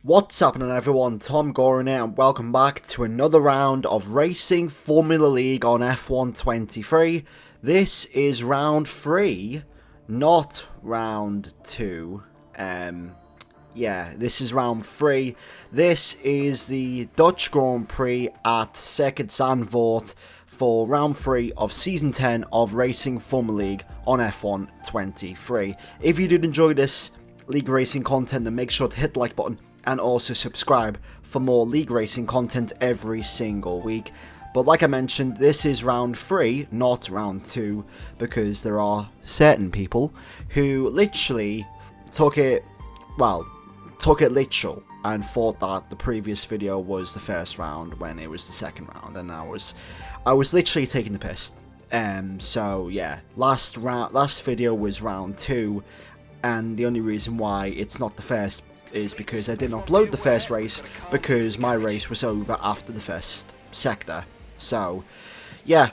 What's happening everyone, TomGorian here and welcome back to another round of Racing Formula League on F1 23. This is round 3, not round 2. This is round 3. This is the Dutch Grand Prix at Zandvoort for round 3 of season 10 of Racing Formula League on F1 23. If you did enjoy this League Racing content, then make sure to hit the like button and also subscribe for more League Racing content every single week. But like I mentioned, this is round 3, not round 2, because there are certain people who literally took it literal and thought that the previous video was the first round when it was the second round, and I was literally taking the piss. So yeah, last video was round 2, and the only reason why it's not the first is because I didn't upload the first race because my race was over after the first sector. So yeah,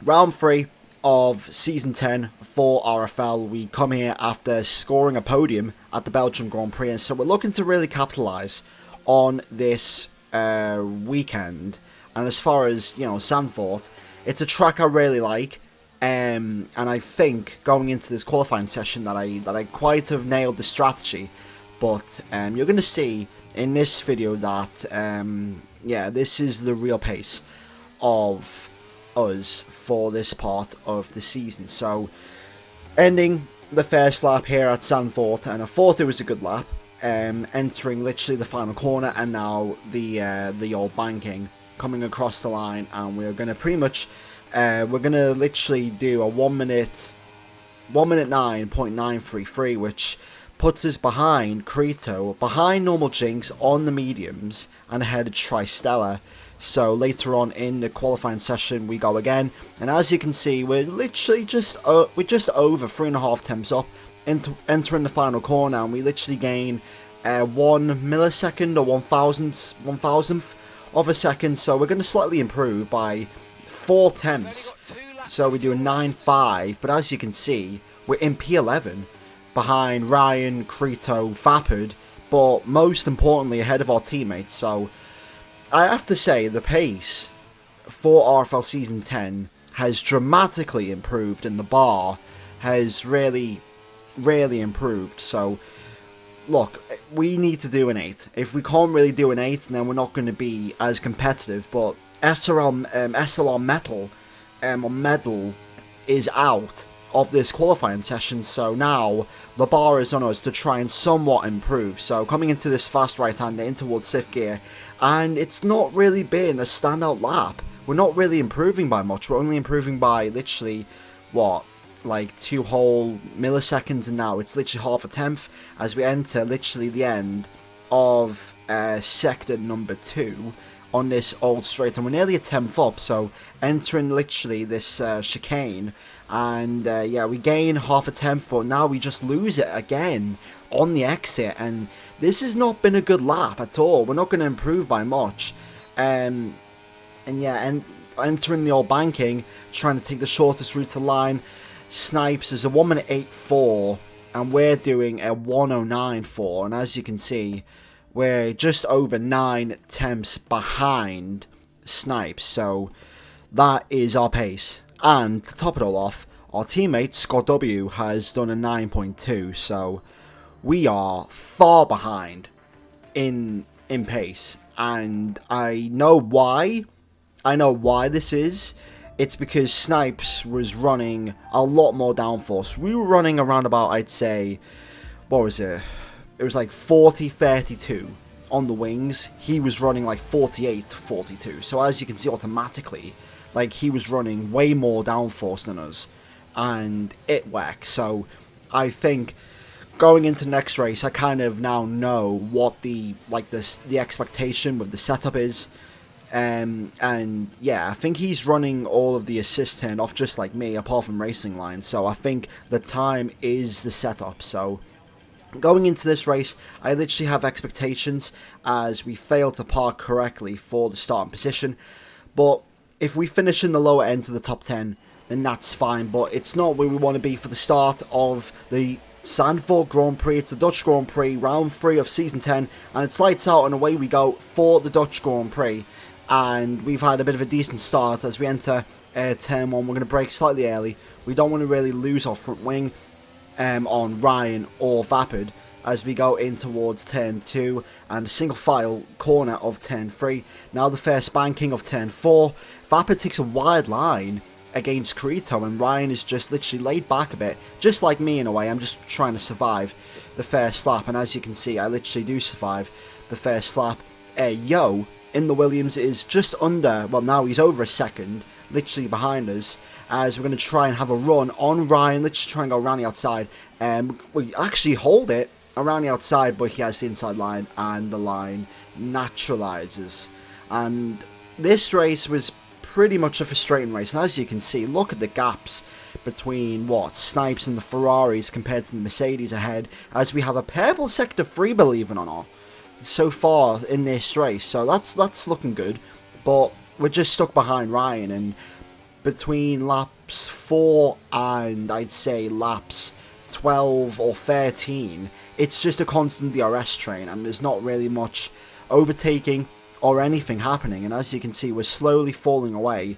round 3 of season 10 for RFL. We come here after scoring a podium at the Belgium Grand Prix, and so we're looking to really capitalise on this weekend. And as far as, Zandvoort, it's a track I really like. And I think going into this qualifying session that I quite have nailed the strategy. But you're going to see in this video that, this is the real pace of us for this part of the season. So, ending the first lap here at Zandvoort, and I thought it was a good lap, entering literally the final corner, and now the old banking coming across the line, and we're going to pretty much, we're going to literally do a 1 minute 9.933, which puts us behind Creto, behind Normal Jinx on the mediums, and ahead of Tristella. So later on in the qualifying session we go again, and as you can see we're literally just over 3.5 temps up entering the final corner, and we literally gain 1 millisecond or 1,000th of a second. So we're going to slightly improve by 4 temps, so we do a 9.5, but as you can see we're in P11 behind Ryan, Creto, Vapid, but most importantly ahead of our teammates. So I have to say the pace for RFL Season 10 has dramatically improved, and the bar has really improved. So look, we need to do an 8. If we can't really do an 8, then we're not going to be as competitive. But SLR Medal is out of this qualifying session, so now the bar is on us to try and somewhat improve. So coming into this fast right-hander in towards 5th gear, and it's not really been a standout lap. We're not really improving by much. We're only improving by literally, like 2 whole milliseconds, and now it's literally half a tenth as we enter literally the end of sector number 2 on this old straight, and we're nearly a tenth up, so entering literally this chicane, and we gain half a tenth, but now we just lose it again on the exit, and this has not been a good lap at all. We're not going to improve by much, and entering the old banking, trying to take the shortest route to the line. Snipes is a 1 minute 8.4, and we're doing a 109.4, and as you can see, we're just over 9 temps behind Snipes, so that is our pace. And to top it all off, our teammate Scott W has done a 9.2, so we are far behind in pace, and I know why. This is. It's because Snipes was running a lot more downforce. We were running around about, I'd say, what was it? It was like 40-32 on the wings. He was running like 48-42. So as you can see automatically, like he was running way more downforce than us, and it worked. So I think going into the next race, I kind of now know what the expectation with the setup is. And yeah, I think he's running all of the assist turned off just like me, apart from racing line. So I think the time is the setup. So going into this race, I literally have expectations as we failed to park correctly for the starting position. But if we finish in the lower end of the top 10, then that's fine. But it's not where we want to be for the start of the Zandvoort Grand Prix. It's the Dutch Grand Prix, round 3 of season 10, and it's lights out and away we go for the Dutch Grand Prix. And we've had a bit of a decent start as we enter turn 1. We're going to brake slightly early. We don't want to really lose our front wing on Ryan or Vapid as we go in towards turn 2 and a single file corner of turn 3. Now the first banking of turn 4. Vapid takes a wide line against Crito, and Ryan is just literally laid back a bit, just like me in a way. I'm just trying to survive the first lap, and as you can see, I literally do survive the first lap. Yo in the Williams is just under, well, now he's over a second, literally behind us, as we're going to try and have a run on Ryan. Let's try and go around the outside. We actually hold it around the outside, but he has the inside line, and the line naturalizes. And this race was pretty much a frustrating race, and as you can see, look at the gaps between Snipes and the Ferraris compared to the Mercedes ahead, as we have a purple sector 3, believe it or not, so far in this race. So that's looking good, but we're just stuck behind Ryan, and between laps 4 and I'd say laps 12 or 13, it's just a constant DRS train, and there's not really much overtaking or anything happening. And as you can see, we're slowly falling away.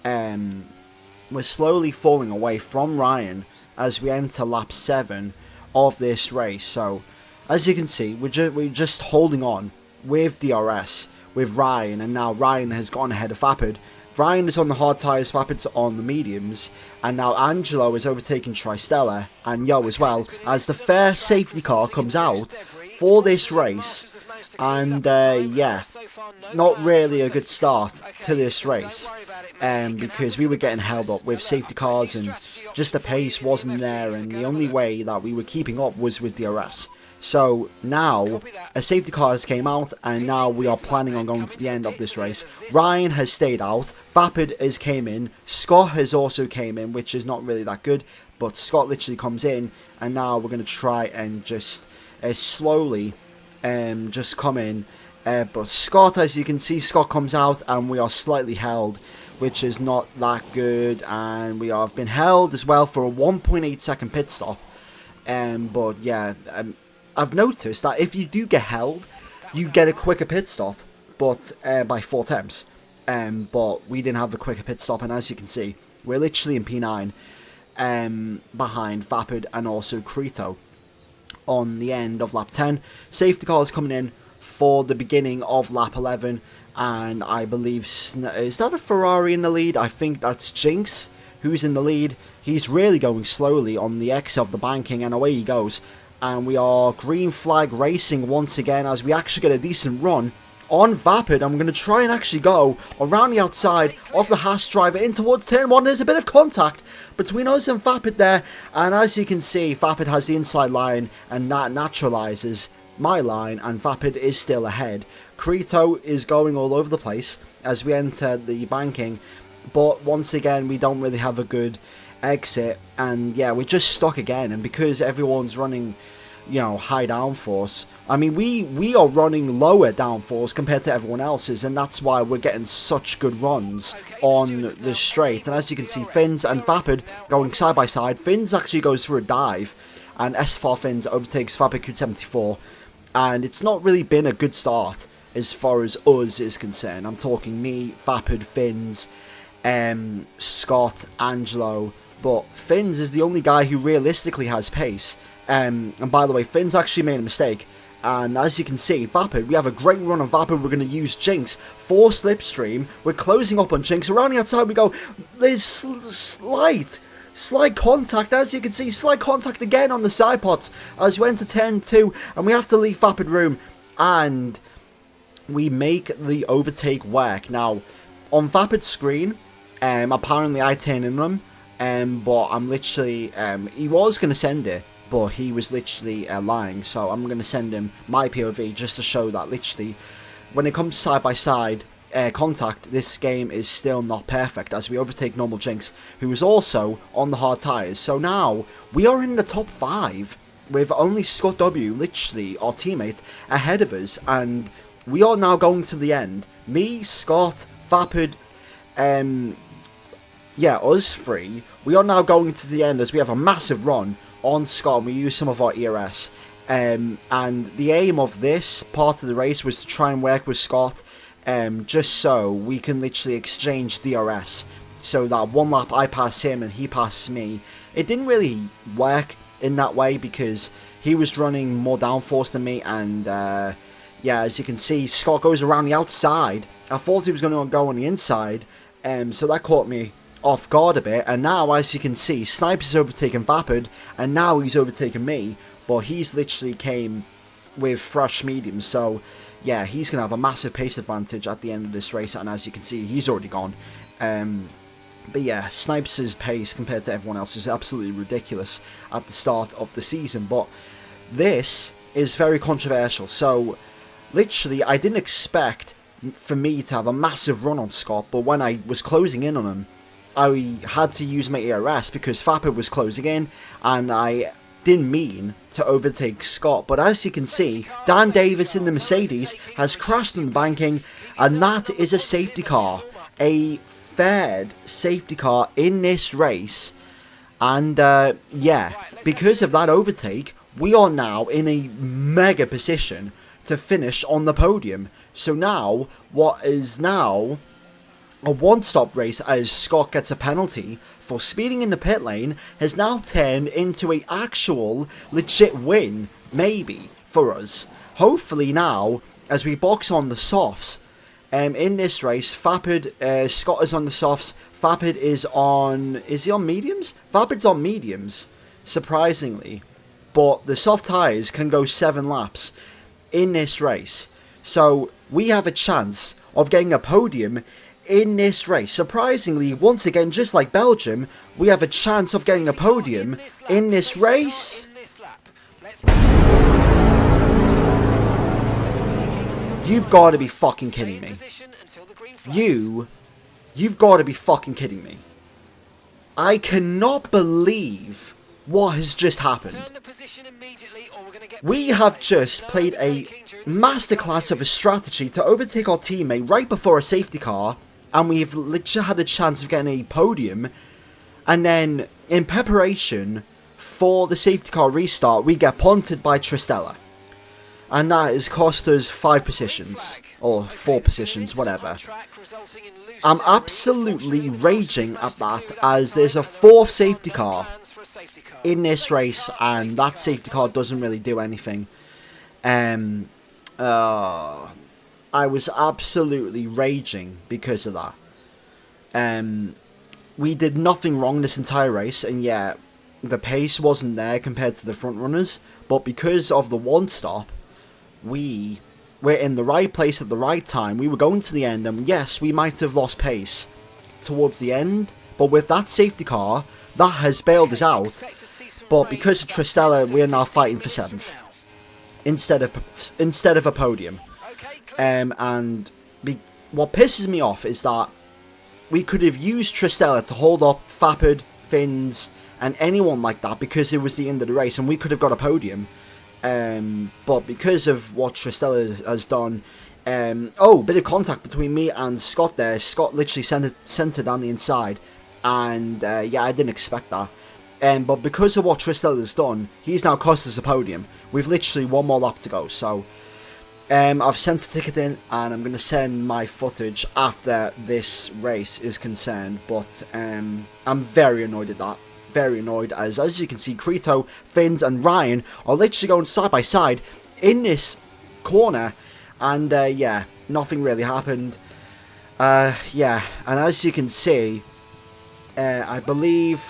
We're slowly falling away from Ryan as we enter lap 7 of this race. So as you can see, we're just holding on with DRS with Ryan, and now Ryan has gone ahead of Vapid. Ryan is on the hard tyres, Vapid's on the mediums, and now Angelo is overtaking Tristella and Yo as well, as the first safety car comes out for this race. And yeah, not really a good start to this race, because we were getting held up with safety cars and just the pace wasn't there, and the only way that we were keeping up was with DRS. So now a safety car has came out, and now we are planning on going to the end of this race. Ryan has stayed out, Vapid has came in, Scott has also came in, which is not really that good, but Scott literally comes in, and now we're going to try and just slowly just come in. But Scott, as you can see, Scott comes out, and we are slightly held, which is not that good, and we have been held as well for a 1.8 second pit stop. But yeah, I've noticed that if you do get held, you get a quicker pit stop, but by 4 attempts. But we didn't have a quicker pit stop, and as you can see, we're literally in P9 behind Vapid and also Crito on the end of lap 10. Safety car is coming in for the beginning of lap 11, and I believe, is that a Ferrari in the lead? I think that's Jinx who's in the lead. He's really going slowly on the X of the banking, and away he goes. And we are green flag racing once again, as we actually get a decent run on Vapid. I'm going to try and actually go around the outside of the Haas driver in towards turn 1. There's a bit of contact between us and Vapid there, and as you can see, Vapid has the inside line, and that naturalizes my line, and Vapid is still ahead. Crito is going all over the place as we enter the banking, but once again, we don't really have a good exit, and yeah, we're just stuck again. And because everyone's running, you know, high downforce, I mean, we are running lower downforce compared to everyone else's, and that's why we're getting such good runs on the straight. And as you can see, Fins and Vapid going side by side. Fins actually goes for a dive, and SFR Fins overtakes Vapid Q74, and it's not really been a good start as far as us is concerned. I'm talking me, Vapid, Fins, Scott, Angelo, but Fins is the only guy who realistically has pace. And by the way, Fins actually made a mistake, and as you can see, Vapid, we have a great run on Vapid. We're going to use Jinx for Slipstream. We're closing up on Jinx. Around the outside we go. There's slight contact, as you can see, slight contact again on the side pots as we enter turn 2, and we have to leave Vapid room, and we make the overtake work. Now, on Vapid's screen, apparently I turn in them, but I'm literally, he was going to send it, but he was literally lying, so I'm going to send him my POV just to show that literally, when it comes side by side contact, this game is still not perfect, as we overtake normal Jinx, who is also on the hard tyres. So now, we are in the top 5, with only Scott W, literally our teammate, ahead of us, and we are now going to the end. Me, Scott, Vapid, yeah, us three, we are now going to the end as we have a massive run on Scott, and we used some of our ERS. And the aim of this part of the race was to try and work with Scott, just so we can literally exchange DRS. So that one lap I pass him and he passes me. It didn't really work in that way because he was running more downforce than me, and yeah, as you can see, Scott goes around the outside. I thought he was going to go on the inside, so that caught me off guard a bit. And now, as you can see, Snipes has overtaken Vapid, and now he's overtaken me, but he's literally came with fresh mediums, so yeah, he's going to have a massive pace advantage at the end of this race, and as you can see, he's already gone. But yeah, Snipes' pace compared to everyone else is absolutely ridiculous at the start of the season. But this is very controversial. So, literally, I didn't expect for me to have a massive run on Scott. But when I was closing in on him, I had to use my ERS because Fapper was closing in. And I didn't mean to overtake Scott. But as you can see, Dan Davis in the Mercedes has crashed in the banking. And that is a safety car. A third safety car in this race, and yeah, because of that overtake, we are now in a mega position to finish on the podium. So now, what is now a one-stop race as Scott gets a penalty for speeding in the pit lane has now turned into an actual legit win, maybe, for us. Hopefully now, as we box on the softs, in this race, Vapid, Scott is on the softs, Vapid is on, is he on mediums? Vapid's on mediums, surprisingly, but the soft tyres can go 7 laps in this race, so we have a chance of getting a podium in this race. Surprisingly, once again, just like Belgium, we have a chance of getting a podium in this race. You've got to be fucking kidding me. You've got to be fucking kidding me. I cannot believe what has just happened. We have just played a masterclass of a strategy to overtake our teammate right before a safety car, and we've literally had a chance of getting a podium, and then in preparation for the safety car restart, we get punted by Tristella. And that has cost us 5 positions, or 4 positions, whatever. I'm absolutely raging at that, as there's a 4th safety car in this race, and that safety car doesn't really do anything. I was absolutely raging because of that. We did nothing wrong this entire race, and yeah, the pace wasn't there compared to the front runners, but because of the one stop, we were in the right place at the right time. We were going to the end, and yes, we might have lost pace towards the end, but with that safety car, that has bailed us out. But because of Tristella, we are now fighting for 7th instead of a podium. What pisses me off is that we could have used Tristella to hold up Vapid, Fins, and anyone like that because it was the end of the race, and we could have got a podium. But because of what Tristella has done, bit of contact between me and Scott there. Scott literally sent it down the inside, and yeah, I didn't expect that. But because of what Tristella has done, he's now cost us a podium. We've literally 1 more lap to go, so I've sent a ticket in, and I'm going to send my footage after this race is concerned. But I'm very annoyed at that. Very annoyed, as you can see, Creto, Fins, and Ryan are literally going side by side in this corner, and yeah, nothing really happened. Yeah, and as you can see, I believe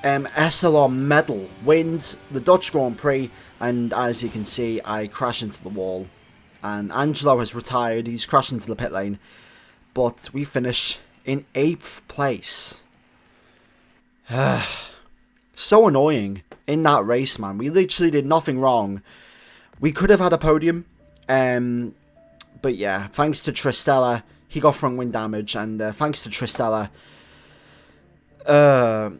SLR Medal wins the Dutch Grand Prix, and as you can see, I crash into the wall, and Angelo has retired. He's crashed into the pit lane, but we finish in 8th place. So annoying in that race, man. We literally did nothing wrong. We could have had a podium, but yeah, thanks to Tristella, he got front wing damage, and thanks to Tristella,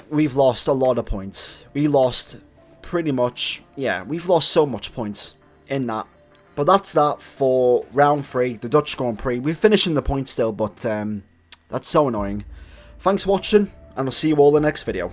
we've lost a lot of points. We lost pretty much, yeah, we've lost so much points in that. But that's that for round 3, the Dutch Grand Prix. We're finishing the points still, but that's so annoying. Thanks for watching, and I'll see you all in the next video.